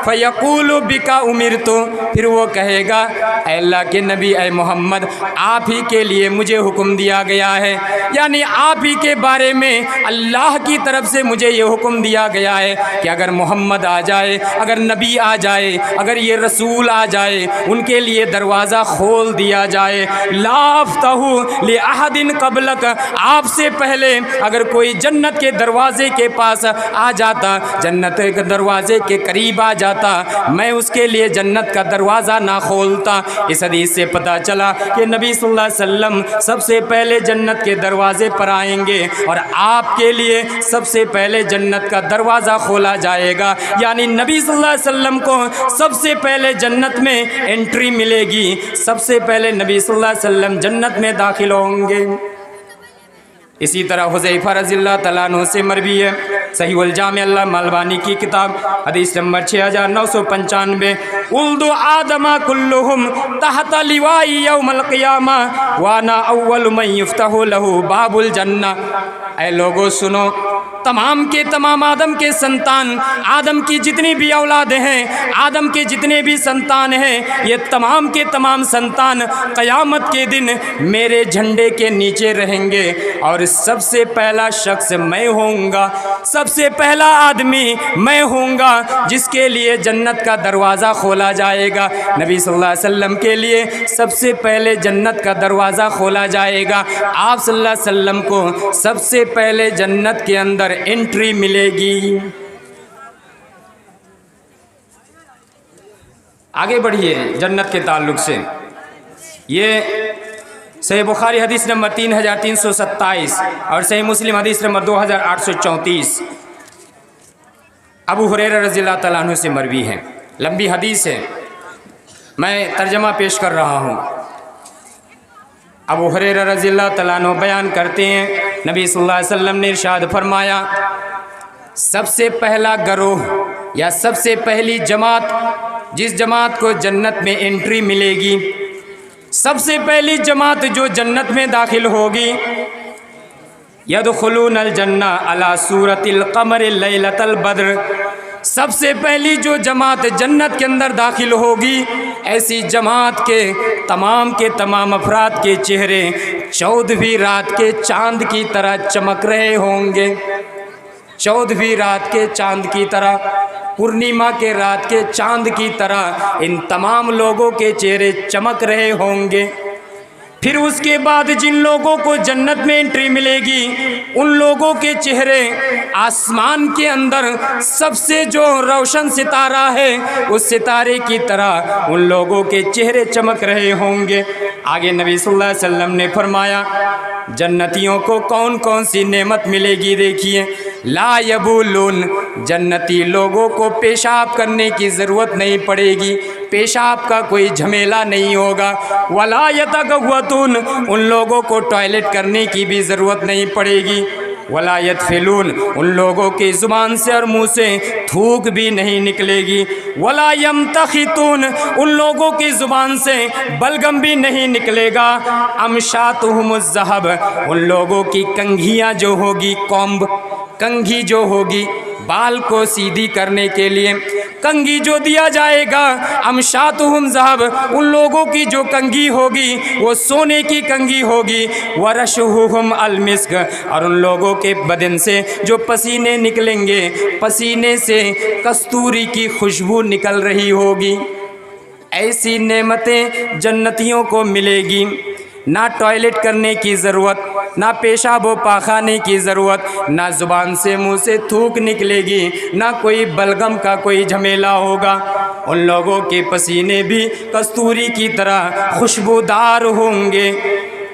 A: फ़यक़ूलु बिका उमिरतु, फिर वो कहेगा अल्लाह के नबी ए मोहम्मद, आप ही के लिए मुझे हुक्म दिया गया है, यानी आप ही के बारे में अल्लाह की तरफ से मुझे ये हुक्म दिया गया है कि अगर मोहम्मद आ जाए, अगर नबी आ जाए, अगर ये रसूल आ जाए, उनके लिए दरवाज़ा खोल दिया जाए। ला अफ़्तहु लिअहदिन क़ब्लक, आपसे पहले अगर कोई जन्नत के दरवाज़े के पास आ जाता, जन्नत के दरवाज़े के करीब आ जाता, मैं उसके लिए जन्नत का दरवाज़ा ना खोलता। इस हदीस से पता चला कि नबी सल्लल्लाहु अलैहि वसल्लम सबसे पहले जन्नत के दरवाज़े पर आएंगे और आपके लिए सबसे पहले जन्नत का दरवाज़ा खोला जाएगा, यानी नबी सल्लल्लाहु अलैहि वसल्लम को सबसे पहले जन्नत में एंट्री मिलेगी, सबसे पहले नबी सल्लल्लाहु अलैहि वसल्लम जन्नत में दाखिल होंगे। इसी तरह हुज़ैफ़ा रज़ियल्लाहु तआला अन्हु से मरवी है, सहीह उल जामे अल्लामा अलबानी की किताब हदीस नंबर 6995, उल्दु आदमा कुल्लुहुम तहता लिवाई यौमल क़ियामा वाना अव्वलु मन युफ्तहु लहु बाबुल जन्ना। ऐ लोगों सुनो, तमाम के तमाम आदम के संतान, आदम की जितनी भी औलादें हैं, आदम के जितने भी संतान हैं, ये तमाम के तमाम संतान क़यामत के दिन मेरे झंडे के नीचे रहेंगे और सबसे पहला शख्स मैं होऊंगा, सबसे पहला आदमी मैं होऊंगा जिसके लिए जन्नत का दरवाज़ा खोला जाएगा। नबी सल्लल्लाहु अलैहि वसल्लम के लिए सबसे पहले जन्नत का दरवाज़ा खोला जाएगा। आप सल्लल्लाहु अलैहि वसल्लम को सबसे पहले जन्नत के अंदर एंट्री मिलेगी। आगे बढ़िए जन्नत के ताल्लुक़ से, ये सही बुखारी हदीस नंबर 3327 और सही मुस्लिम हदीस नंबर 2834 अबू हुरैरा रज़ियल्लाहु तआला अन्हु से मरवी है। लंबी हदीस है, मैं तर्जमा पेश कर रहा हूँ। अबू हुरैरा रज़ियल्लाहु तआला अन्हु बयान करते हैं, नबी सल्लल्लाहु अलैहि वसल्लम ने इरशाद फरमाया, सबसे पहला गरोह या सबसे पहली जमात, जिस जमात को जन्नत में एंट्री मिलेगी, सबसे पहली जमात जो जन्नत में दाखिल होगी, यदखुलूनल जन्ना अला सूरतिल क़मर लैलतल बद्र, सबसे पहली जो जमात जन्नत के अंदर दाखिल होगी, ऐसी जमात के तमाम अफराद के चेहरे 14वीं रात के चांद की तरह चमक रहे होंगे। 14वीं रात के चांद की तरह, पूर्णिमा के रात के चांद की तरह इन तमाम लोगों के चेहरे चमक रहे होंगे। फिर उसके बाद जिन लोगों को जन्नत में एंट्री मिलेगी, उन लोगों के चेहरे आसमान के अंदर सबसे जो रोशन सितारा है उस सितारे की तरह उन लोगों के चेहरे चमक रहे होंगे। आगे नबी सल्लल्लाहु अलैहि वसल्लम ने फरमाया, जन्नतियों को कौन कौन सी नेमत मिलेगी, देखिए। ला यबूलून, जन्नती लोगों को पेशाब करने की ज़रूरत नहीं पड़ेगी, पेशाब का कोई झमेला नहीं होगा। वला यतगव्वतून, उन लोगों को टॉयलेट करने की भी ज़रूरत नहीं पड़ेगी। वला यतफिलून, उन लोगों की ज़ुबान से और मुँह से थूक भी नहीं निकलेगी। वला यमतखितून, उन लोगों की ज़ुबान से बलगम भी नहीं निकलेगा। अमशातुहुमुज़ ज़हब, उन लोगों की कंघियाँ जो होगी, कॉम्ब, कंघी जो होगी बाल को सीधी करने के लिए कंघी जो दिया जाएगा, अमशातुहुम ज़हब, उन लोगों की जो कंघी होगी वो सोने की कंघी होगी। वरशुहुम अलमिस्क, और उन लोगों के बदन से जो पसीने निकलेंगे, पसीने से कस्तूरी की खुशबू निकल रही होगी। ऐसी नेमतें जन्नतियों को मिलेगी। ना टॉयलेट करने की ज़रूरत, ना पेशाब व पाखाने की ज़रूरत, ना ज़ुबान से मुंह से थूक निकलेगी, ना कोई बलगम का कोई झमेला होगा। उन लोगों के पसीने भी कस्तूरी की तरह खुशबूदार होंगे,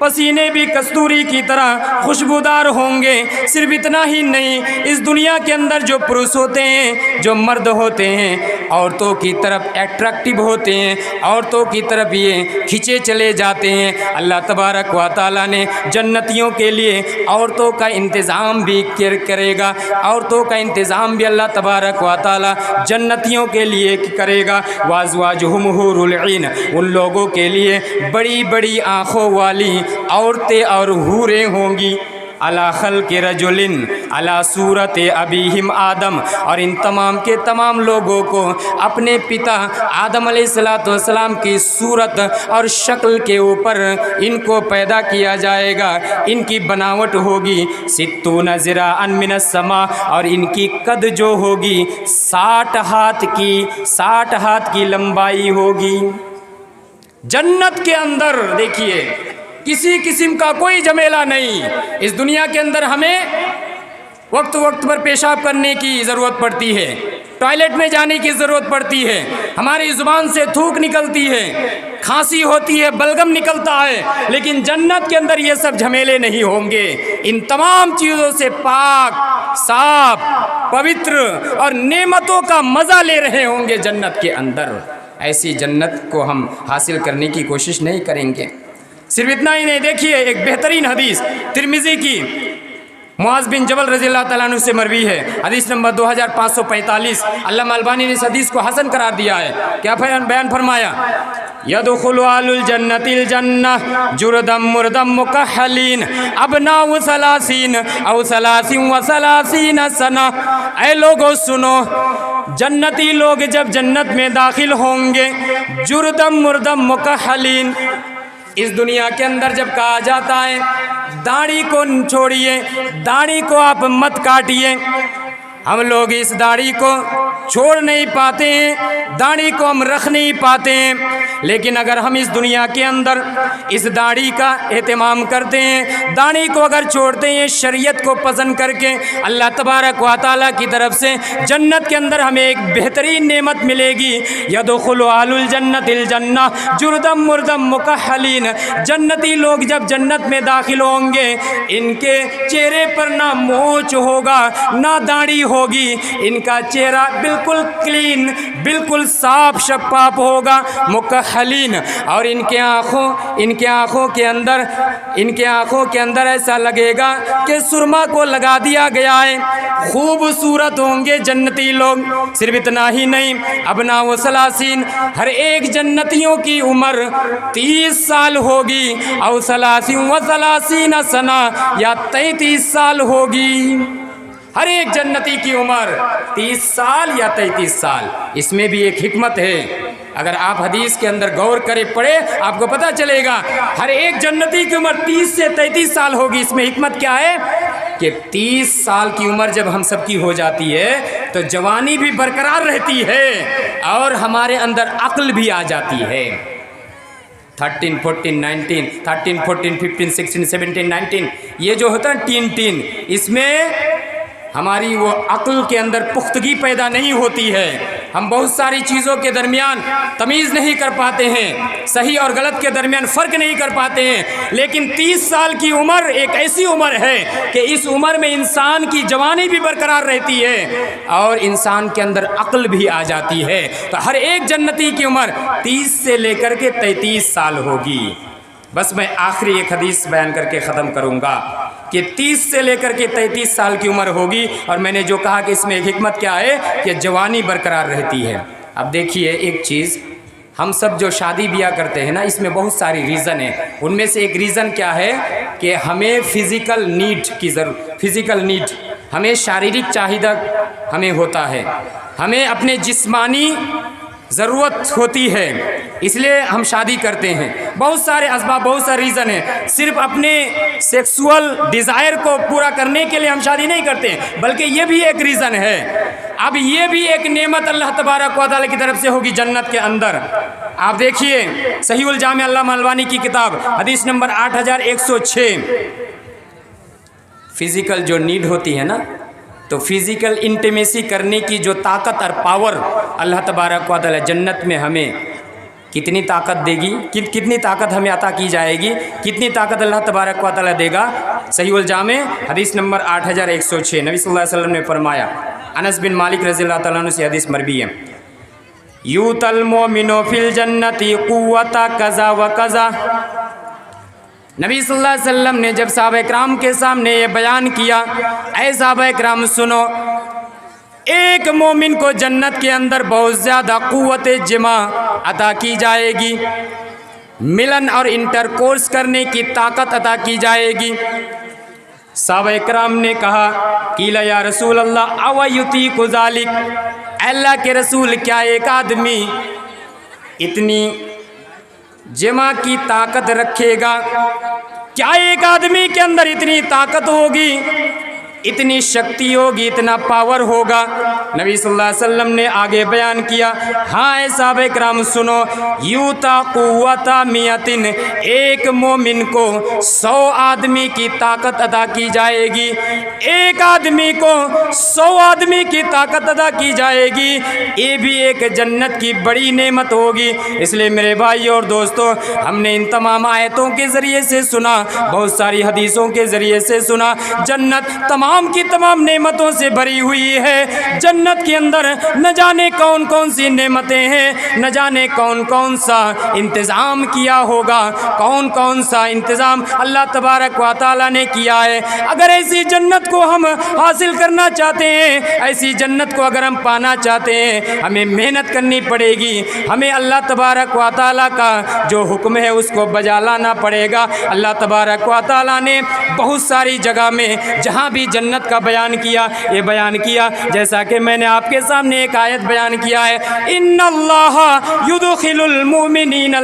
A: पसीने भी कस्तूरी की तरह खुशबूदार होंगे। सिर्फ इतना ही नहीं, इस दुनिया के अंदर जो पुरुष होते हैं, जो मर्द होते हैं, औरतों की तरफ अट्रैक्टिव होते हैं, औरतों की तरफ ये खींचे चले जाते हैं। अल्लाह तबारक व तआला ने जन्नतियों के लिए औरतों का इंतज़ाम भी करेगा। औरतों का इंतज़ाम भी अल्लाह तबारक व तआला जन्नतियों के लिए करेगा। वाज़वाजुहुम हूरुल ईन, उन लोगों के लिए बड़ी बड़ी आँखों वाली औरतें और हूरें होंगी। अला खल्क़ि रजुलिन अला सूरत अबीहिम आदम, और इन तमाम के तमाम लोगों को अपने पिता आदम अलैहिस्सलाम की सूरत और शक्ल के ऊपर इनको पैदा किया जाएगा। इनकी बनावट होगी सित्तून ज़िराअन मिनस समा, और इनकी कद जो होगी 60 हाथ की लंबाई होगी। जन्नत के अंदर देखिए किसी किस्म का कोई झमेला नहीं। इस दुनिया के अंदर हमें वक्त पर पेशाब करने की ज़रूरत पड़ती है, टॉयलेट में जाने की ज़रूरत पड़ती है, हमारी ज़ुबान से थूक निकलती है, खांसी होती है, बलगम निकलता है, लेकिन जन्नत के अंदर ये सब झमेले नहीं होंगे। इन तमाम चीज़ों से पाक, साफ, पवित्र और नेमतों का मज़ा ले रहे होंगे जन्नत के अंदर। ऐसी जन्नत को हम हासिल करने की कोशिश नहीं करेंगे। सिर्फ इतना ही नहीं, देखिए एक बेहतरीन हदीस तिरमिज़ी की मुआज़ बिन जबल रज़ियल्लाहु तआला अन्हु से मरवी है, हदीस नंबर 2545। अल्लामा अलबानी ने इस हदीस को हसन करार दिया है। क्या बयान फरमाया, यदखुलु अहलुल जन्नतिल जन्नह जुरदम मुरदम मुकहलीन अबनाउ सलासीन औ सलासीन व सलासीन सना। ऐ लोगों सुनो, जन्नती लोग जब जन्नत में दाखिल होंगे, जुरदम मुरदम मुकहलीन, इस दुनिया के अंदर जब कहा जाता है दाढ़ी को छोड़िए, दाढ़ी को आप मत काटिए, हम लोग इस दाढ़ी को छोड़ नहीं पाते हैं, दाढ़ी को हम रख नहीं पाते हैं। लेकिन अगर हम इस दुनिया के अंदर इस दाढ़ी का एहतमाम करते हैं, दाढ़ी को अगर छोड़ते हैं शरीयत को पसंद करके, अल्लाह तबारक व तआला की तरफ से जन्नत के अंदर हमें एक बेहतरीन नेमत मिलेगी। यदखुलु अहलुल जन्नतिल जन्नह जुरदम मुरदम मुकहलीन, जन्नती लोग जब जन्नत में दाखिल होंगे, इनके चेहरे पर ना मोच होगा, ना दाढ़ी होगी, इनका चेहरा बिल्कुल क्लीन, बिल्कुल साफ शफाफ होगा, मुकहलीन, और इनके आँखों के अंदर ऐसा लगेगा कि सुरमा को लगा दिया गया है। खूबसूरत होंगे जन्नती लोग। सिर्फ इतना ही नहीं, अबना व सलासीन, हर एक जन्नतियों की उम्र 30 साल होगी, और सलासीन व सलासीन सना, या 33 साल होगी। हर एक जन्नती की उम्र 30 साल या 33 साल। इसमें भी एक हिकमत है, अगर आप हदीस के अंदर गौर करें, पढ़े, आपको पता चलेगा हर एक जन्नती की उम्र 30 से 33 साल होगी। इसमें हिकमत क्या है कि 30 साल की उम्र जब हम सबकी हो जाती है तो जवानी भी बरकरार रहती है और हमारे अंदर अक्ल भी आ जाती है। 13, 14, 19, 13, 14, 15, 16, 17, 19, ये जो होता है टीन, इसमें हमारी वो अक्ल के अंदर पुख्तगी पैदा नहीं होती है। हम बहुत सारी चीज़ों के दरमियान तमीज़ नहीं कर पाते हैं, सही और गलत के दरमियान फ़र्क नहीं कर पाते हैं। लेकिन 30 साल की उम्र एक ऐसी उम्र है कि इस उम्र में इंसान की जवानी भी बरकरार रहती है और इंसान के अंदर अक्ल भी आ जाती है। तो हर एक जन्नती की उम्र 30 से लेकर के 33 साल होगी। बस मैं आखिरी एक हदीस बयान करके ख़त्म करूँगा कि 30 से लेकर के 33 साल की उम्र होगी। और मैंने जो कहा कि इसमें एक हिकमत क्या है कि जवानी बरकरार रहती है। अब देखिए एक चीज़, हम सब जो शादी ब्याह करते हैं ना, इसमें बहुत सारी रीज़न है। उनमें से एक रीज़न क्या है कि हमें फ़िज़िकल नीड की ज़रूरत, फ़िज़िकल नीड, हमें शारीरिक चाहिदा हमें होता है, हमें अपने जिस्मानी ज़रूरत होती है, इसलिए हम शादी करते हैं। बहुत सारे असबाब, बहुत सारे रीज़न है। सिर्फ अपने सेक्सुअल डिज़ायर को पूरा करने के लिए हम शादी नहीं करते, बल्कि ये भी एक रीज़न है। अब ये भी एक नेमत अल्लाह तबारक व तआला की तरफ से होगी जन्नत के अंदर। आप देखिए सहीहुल जामे अल्लामा अलबानी की किताब, हदीस नंबर 8106, फ़िज़िकल जो नीड होती है ना, तो फिज़िकल इंटीमेसी करने की जो ताकत और पावर अल्लाह तबारक व तआला जन्नत में हमें कितनी ताकत देगी, कितनी ताकत हमें अता की जाएगी, कितनी ताकत अल्लाह तबारक व तआला देगा। सहीहुल जामे हदीस नंबर 8106, नबी सल्लल्लाहु अलैहि वसल्लम ने फरमाया, अनस बिन मालिक रज़ियल्लाहु तआला अन्हु से हदीस मरवी है, यूतल मोमिनो फिल जन्नति कुव्वता कज़ा व कज़ा। नबी सल्लल्लाहु अलैहि वसल्लम ने जब सहाबा किराम के सामने ये बयान किया, ऐ सहाबा किराम सुनो, एक मोमिन को जन्नत के अंदर बहुत ज़्यादा क़ुव्वत जिमा अता की जाएगी, मिलन और इंटरकोर्स करने की ताकत अता की जाएगी। सहाबा किराम ने कहा, कीला या रसूल अल्लाह अवयुती कुज़ालिक, अल्लाह के रसूल क्या एक आदमी इतनी जिमा की ताकत रखेगा? क्या एक आदमी के अंदर इतनी ताकत होगी, इतनी शक्ति होगी, इतना पावर होगा? नबी सल्लल्लाहु अलैहि वसल्लम ने आगे बयान किया, हाँ ऐ साहबे कराम सुनो, यूता कुव्वता मियतिन, एक मोमिन को 100 आदमी की ताकत अदा की जाएगी, एक आदमी को 100 आदमी की ताकत अदा की जाएगी। ये भी एक जन्नत की बड़ी नेमत होगी। इसलिए मेरे भाई और दोस्तों, हमने इन तमाम आयतों के ज़रिए से सुना, बहुत सारी हदीसों के ज़रिए से सुना, जन्नत तमाम की तमाम नेमतों से भरी हुई है। जन्नत के अंदर न जाने कौन कौन सी नेमतें हैं, न जाने कौन कौन सा इंतज़ाम किया होगा, कौन कौन सा इंतज़ाम अल्लाह तबारक व तआला ने किया है। अगर ऐसी जन्नत को हम हासिल करना चाहते हैं, ऐसी जन्नत को अगर हम पाना चाहते हैं, हमें मेहनत करनी पड़ेगी, हमें अल्लाह तबारक व तआला का जो हुक्म है उसको बजा लाना पड़ेगा। अल्लाह तबारक व तआला ने बहुत सारी जगह में जहाँ भी जन्नत का बयान किया, ये बयान किया जैसा कि मैंने आपके सामने एक आयत बयान किया है, इन्नल्लाहा युदखिलुल मुमिनीन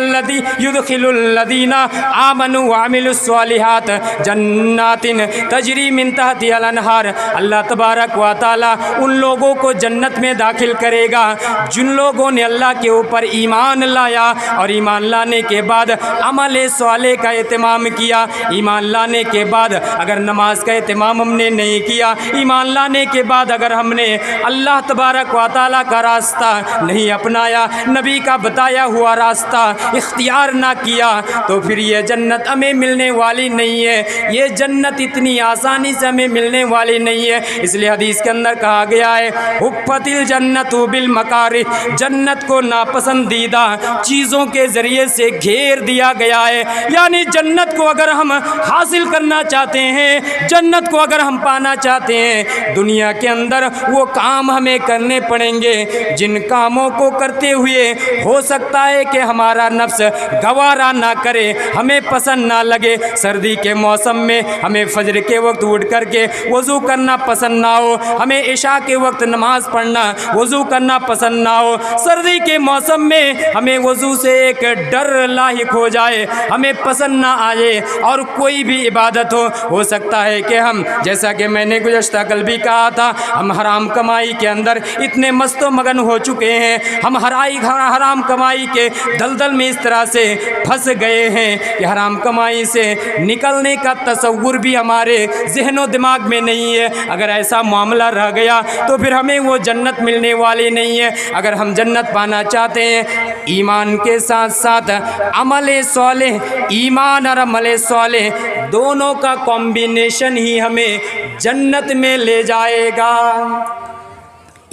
A: युदखिलुल लदीना आमनु व अमिलुस स्वालिहात जन्नातिन तजरी मिन तहतिहल अनहार। अल्लाह तबारक व तआला उन लोगों को जन्नत में दाखिल करेगा जिन लोगों ने अल्लाह के ऊपर ईमान लाया और ईमान लाने के बाद अमल स्वाले का एहतमाम किया। ईमान लाने के बाद अगर नमाज का एहतमाम हमने नहीं नहीं किया। ईमान लाने के बाद अगर हमने अल्लाह तबारक व तआला का रास्ता नहीं अपनाया, नबी का बताया हुआ रास्ता इख्तियार ना किया, तो फिर ये जन्नत हमें मिलने वाली नहीं है। ये जन्नत इतनी आसानी से हमें मिलने वाली नहीं है। इसलिए हदीस के अंदर कहा गया है, हुफ़्फ़तिल जन्नतु बिल मकारिह, जन्नत को नापसंदीदा चीज़ों के ज़रिए से घेर दिया गया है। यानी जन्नत को अगर हम हासिल करना चाहते हैं, जन्नत को अगर हम पाना चाहते हैं, दुनिया के अंदर वो काम हमें करने पड़ेंगे जिन कामों को करते हुए हो सकता है कि हमारा नफ्स गवारा ना करे, हमें पसंद ना लगे। सर्दी के मौसम में हमें फजर के वक्त उठ करके वज़ू करना पसंद ना हो, हमें इशा के वक्त नमाज पढ़ना वज़ू करना पसंद ना हो। सर्दी के मौसम में हमें वज़ू से एक डर लाहिक हो जाए, हमें पसंद ना आए। और कोई भी इबादत हो सकता है कि हम, जैसा कि मैंने गुज़श्ता कल भी कहा था, हम हराम कमाई के अंदर इतने मस्तो मगन हो चुके हैं, हम हराम कमाई के दलदल में इस तरह से फंस गए हैं कि हराम कमाई से निकलने का तसव्वुर भी हमारे ज़हन व दिमाग में नहीं है। अगर ऐसा मामला रह गया तो फिर हमें वो जन्नत मिलने वाली नहीं है। अगर हम जन्नत पाना चाहते हैं, ईमान के साथ साथ अमल सालेह, ईमान और अमल सालेह दोनों का कॉम्बिनेशन ही हमें जन्नत में ले जाएगा।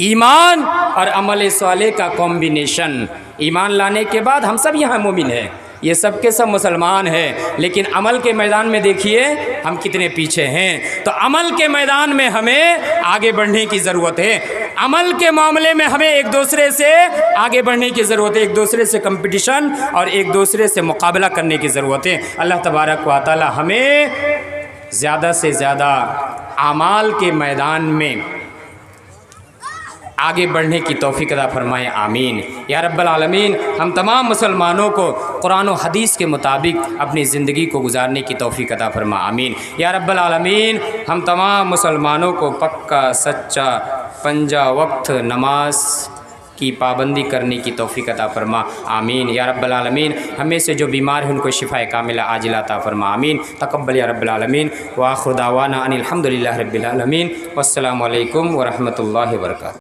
A: ईमान और अमल सालेह का कॉम्बिनेशन। ईमान लाने के बाद हम सब यहाँ मोमिन हैं, ये सब के सब मुसलमान हैं, लेकिन अमल के मैदान में देखिए हम कितने पीछे हैं। तो अमल के मैदान में हमें आगे बढ़ने की ज़रूरत है। अमल के मामले में हमें एक दूसरे से आगे बढ़ने की ज़रूरत है, एक दूसरे से कंपटीशन और एक दूसरे से मुकाबला करने की ज़रूरत है। अल्लाह तबारक व तआला हमें ज़्यादा से ज़्यादा आमाल के मैदान में आगे बढ़ने की तौफीक अता फरमाए, आमीन या रब्बल आलमीन। हम तमाम मुसलमानों को कुरान और हदीस के मुताबिक अपनी ज़िंदगी को गुजारने की तौफीक अता फरमा, आमीन या रब्बल आलमीन। हम तमाम मुसलमानों को पक्का सच्चा पंजा वक्त नमाज की पाबंदी करने की तौफीक अता फरमा, आमीन या रब्बल आलमीन। हमें से जो बीमार हैं उनको शिफाए कामिला आजिला अता फरमा, आमीन तक़ब्बल या रब्बल आलमीन। व आखिर दावाना अनिल हम्दुलिल्लाहि रब्बिल आलमीन। वस्सलामु अलैकुम व रहमतुल्लाहि व बरकातुहू।